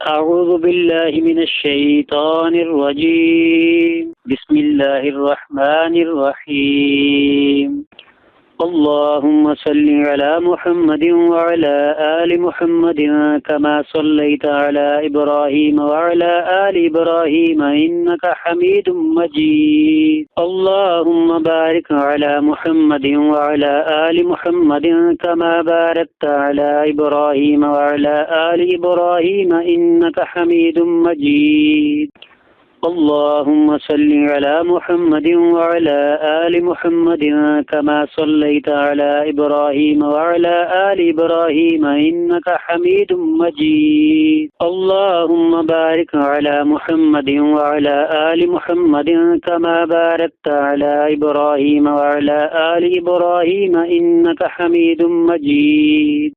أعوذ بالله من الشيطان الرجيم بسم الله الرحمن الرحيم اللهم صل على محمد وعلى آل محمد كما صليت على إبراهيم وعلى آل إبراهيم إنك حميد مجيد اللهم بارك على محمد وعلى آل محمد كما باركت على إبراهيم وعلى آل إبراهيم إنك حميد مجيد اللهم صل على محمد وعلى آل محمد كما صليت على إبراهيم وعلى آل إبراهيم إنك حميد مجيد اللهم بارك على محمد وعلى آل محمد كما باركت على إبراهيم وعلى آل إبراهيم إنك حميد مجيد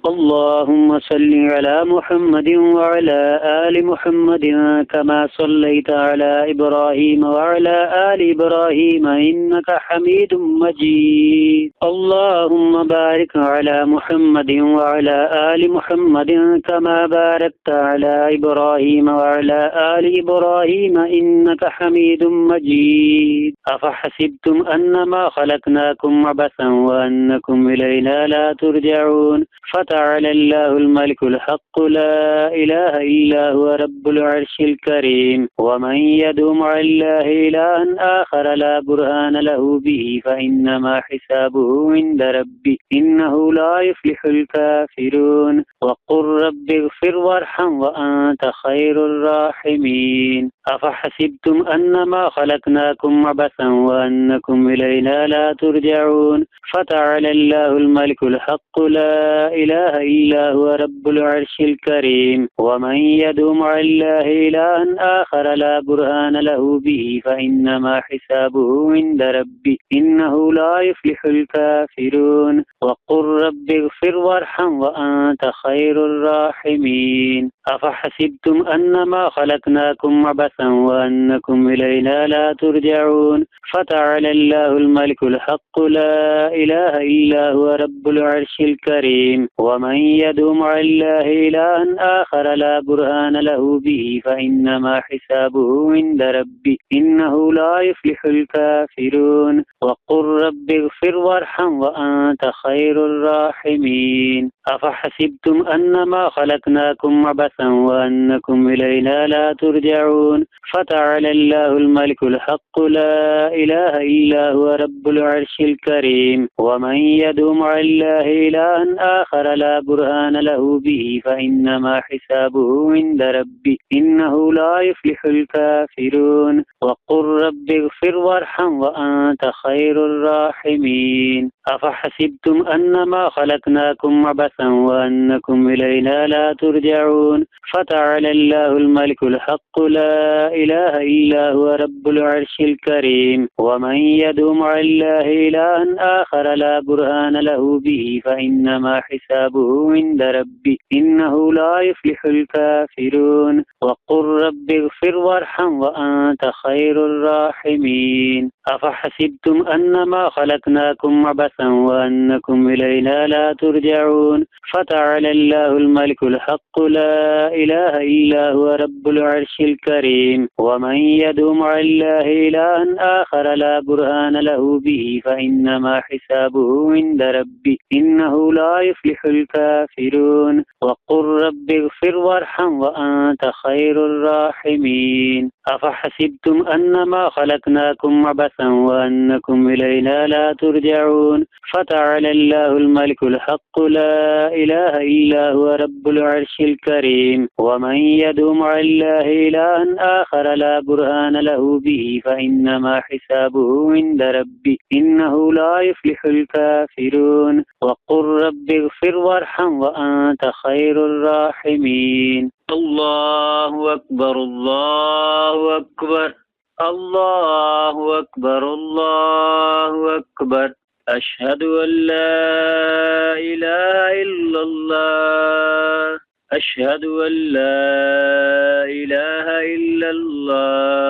اللهم صل على محمد وعلى آل محمد كما صليت على إبراهيم وعلى آل إبراهيم إنك حميد مجيد اللهم بارك على محمد وعلى آل محمد كما باركت على إبراهيم وعلى آل إبراهيم إنك حميد مجيد أفحسبتم أنما خلقناكم عبثا وأنكم إلينا لا ترجعون تعالى الله الملك الحق لا إله إلا هو رب العرش الكريم ومن يدعو مع الله إلها آخر لا برهان له به فإنما حسابه عند ربه إنه لا يفلح الكافرون وقل رب اغفر وارحم وأنت خير الراحمين أفحسبتم أنما خلقناكم عبثا وأنكم إلينا لا ترجعون فتعالى الله الملك الحق لا إله إلا هو رب العرش الكريم ومن يدعو مع الله إلها آخر لا برهان له به فإنما حسابه عند ربه إنه لا يفلح الكافرون وقل رب اغفر وارحم وأنت خير الراحمين أفحسبتم أنما خلقناكم عبثا وأنكم إلينا لا ترجعون فتعالى الله الملك الحق لا إله إلا هو رب العرش الكريم ومن يدعو مع الله إلها آخر لا برهان له به فإنما حسابه عند ربه إنه لا يفلح الكافرون وقل رب اغفر وارحم وأنت خير الراحمين أفحسبتم أنما خلقناكم عبثا وأنكم إلينا لا ترجعون فتعالى الله الملك الحق لا إله إلا هو رب العرش الكريم ومن يدعو مع الله إلها آخر لا برهان له به فإنما حسابه عند ربه إنه لا يفلح الكافرون وقل رب اغفر وارحم وأنت خير الراحمين أفحسبتم أنما خلقناكم عبثا وأنكم إلينا لا ترجعون فتعالى الله الملك الحق لا إله إلا هو رب العرش الكريم ومن يدعو مع الله إلها آخر لا برهان له به فإنما حسابه عند ربه إنه لا يفلح الكافرون وقل رب اغفر وارحم وأنت خير الراحمين أفحسبتم أنما خلقناكم عبثا وأنكم إلينا لا ترجعون فتعالى الله الملك الحق لا إله إلا هو رب العرش الكريم ومن يدعو مع الله إلها آخر لا برهان له به فإنما حسابه عند ربه إنه لا يفلح الكافرون وقل رب اغفر وارحم وأنت خير الراحمين أفحسبتم أنما خلقناكم عبثا وأنكم إلينا لا ترجعون فتعالى الله الملك الحق لا إله إلا هو رب العرش الكريم ومن يدعو مع الله إلها آخر لا برهان له به فإنما حسابه عند ربه إنه لا يفلح الكافرون وقل رب اغفر وارحم وأنت خير الراحمين الله أكبر الله أكبر الله أكبر الله أكبر أشهد أن لا إله إلا الله أشهد أن لا إله إلا الله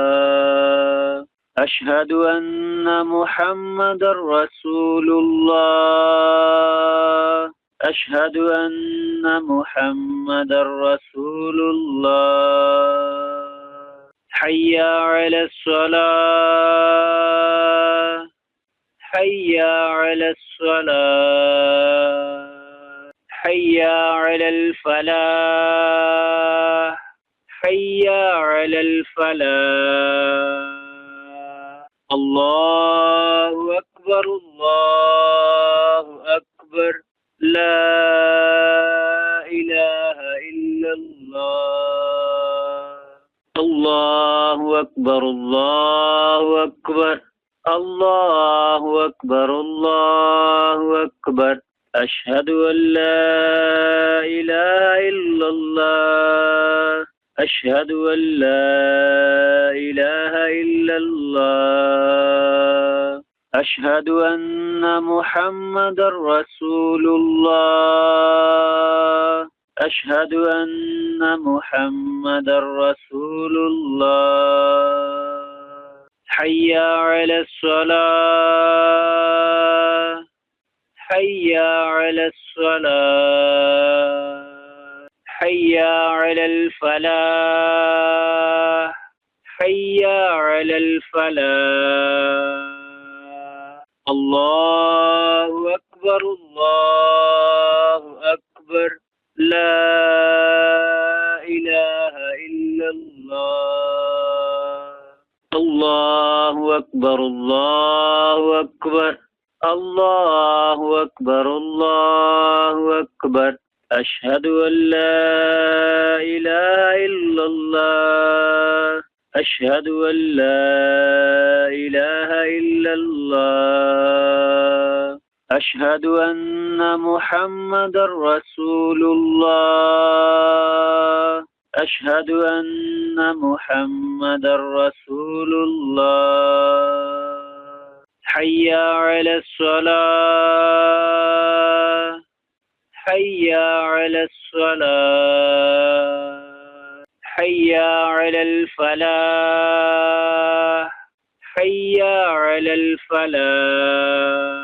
أشهد أن محمد رسول الله أشهد أن محمدا رسول الله. حي على الصلاة، حي على الصلاة، حي على الفلاح، حي على الفلاح. الله أكبر، الله أكبر، لا إله إلا الله. الله أكبر، الله أكبر، الله أكبر، الله أكبر. أشهد أن لا إله إلا الله، أشهد أن لا إله إلا الله. أشهد أن محمدا رسول الله، أشهد أن محمدا رسول الله. حي على الصلاة، حي على الصلاة، حي على الفلاح، حي على الفلاح. الله أكبر، الله أكبر، لا إله إلا الله. الله أكبر، الله أكبر، الله أكبر، الله أكبر. أشهد أن لا إله إلا الله، أشهد أن لا إله إلا الله. أشهد أن محمدا رسول الله، أشهد أن محمدا رسول الله. حي على الصلاة، حي على الصلاة، حي على الفلاح، حي على الفلاح.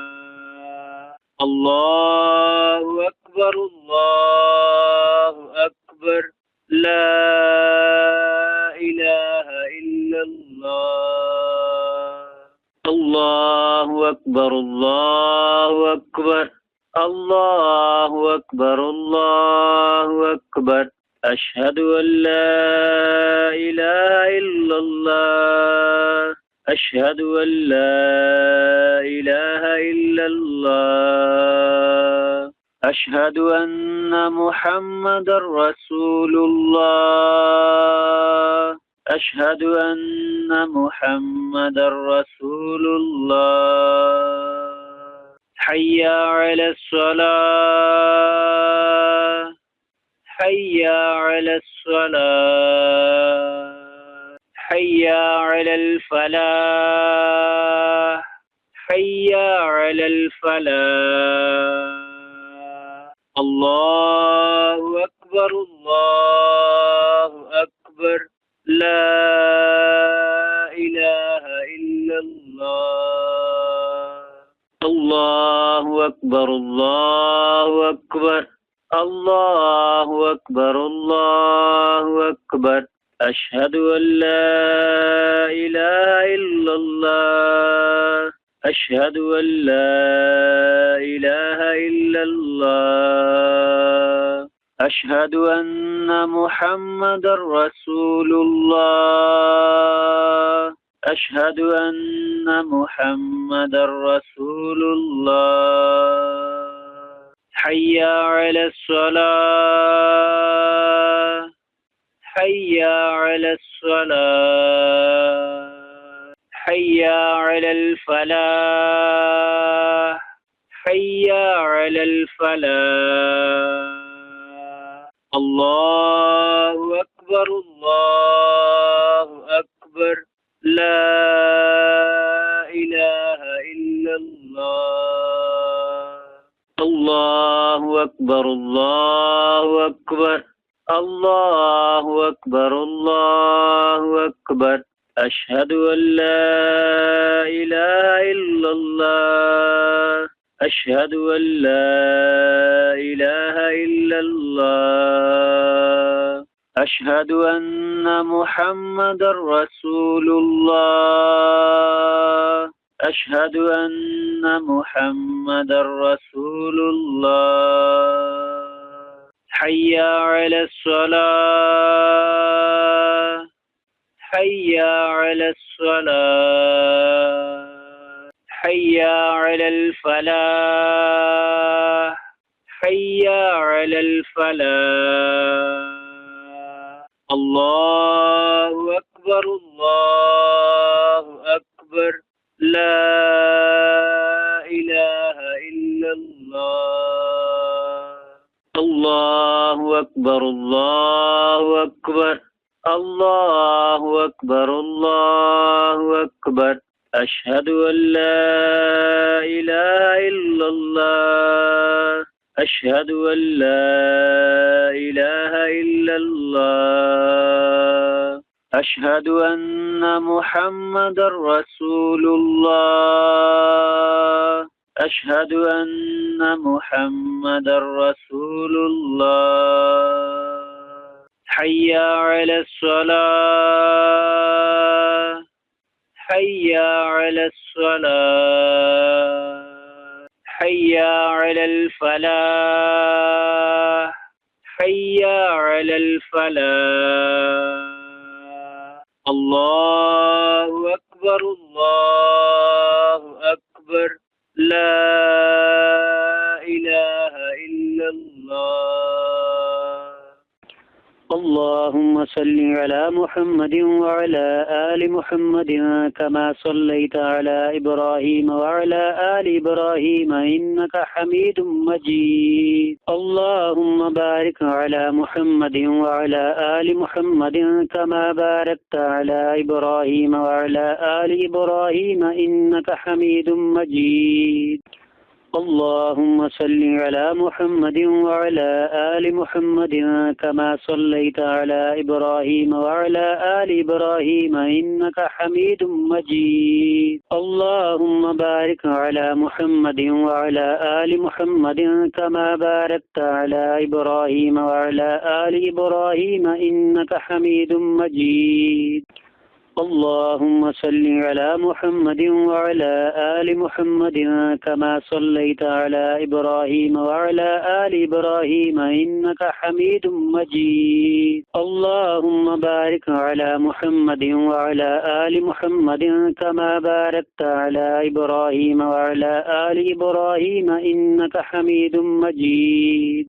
الله أكبر، الله أكبر، لا إله إلا الله. الله أكبر، الله أكبر، الله أكبر، الله أكبر. أشهد أن لا إله إلا الله، أشهد أن لا إله إلا الله. أشهد أن محمدا رسول الله، أشهد أن محمدا رسول الله. حي على الصلاة، حي على الصلاة، حي على الفلاح، حي على الفلاح. الله أكبر، الله أكبر، لا إله إلا الله. الله أكبر، الله أكبر، الله أكبر، الله أكبر. أشهد أن لا إله إلا الله، أشهد أن لا إله إلا الله. أشهد أن محمدا رسول الله، أشهد أن محمدا رسول الله. حي على الصلاة، حي على الصلاة، حي على الفلاح، حي على الفلاح. الله أكبر، الله أكبر، لا إله إلا الله. الله أكبر، الله أكبر، الله أكبر، الله أكبر. أشهد أن لا إله إلا الله، أشهد أن لا إله إلا الله أشهد أن محمد رسول الله أشهد أن محمد رسول الله حي على الصلاة حي على الصلاة حي على الفلاح حي على الفلاح الله أكبر الله أكبر لا إله إلا الله الله أكبر الله أكبر الله أكبر الله أكبر أشهد أن لا إله إلا الله أشهد أن لا إله إلا الله أشهد أن محمد رسول الله أشهد أن محمد رسول الله حي على الصلاة حي على الصلاة حي على الفلاح حي على الفلاح الله أكبر الله أكبر لا إله إلا الله اللهم صل على محمد وعلى آل محمد كما صليت على إبراهيم وعلى آل إبراهيم إنك حميد مجيد اللهم بارك على محمد وعلى آل محمد كما باركت على إبراهيم وعلى آل إبراهيم إنك حميد مجيد اللهم صل على محمد وعلى آل محمد كما صليت على إبراهيم وعلى آل إبراهيم إنك حميد مجيد اللهم بارك على محمد وعلى آل محمد كما باركت على إبراهيم وعلى آل إبراهيم إنك حميد مجيد اللهم صل على محمد وعلى آل محمد كما صليت على إبراهيم وعلى آل إبراهيم إنك حميد مجيد اللهم بارك على محمد وعلى آل محمد كما باركت على إبراهيم وعلى آل إبراهيم إنك حميد مجيد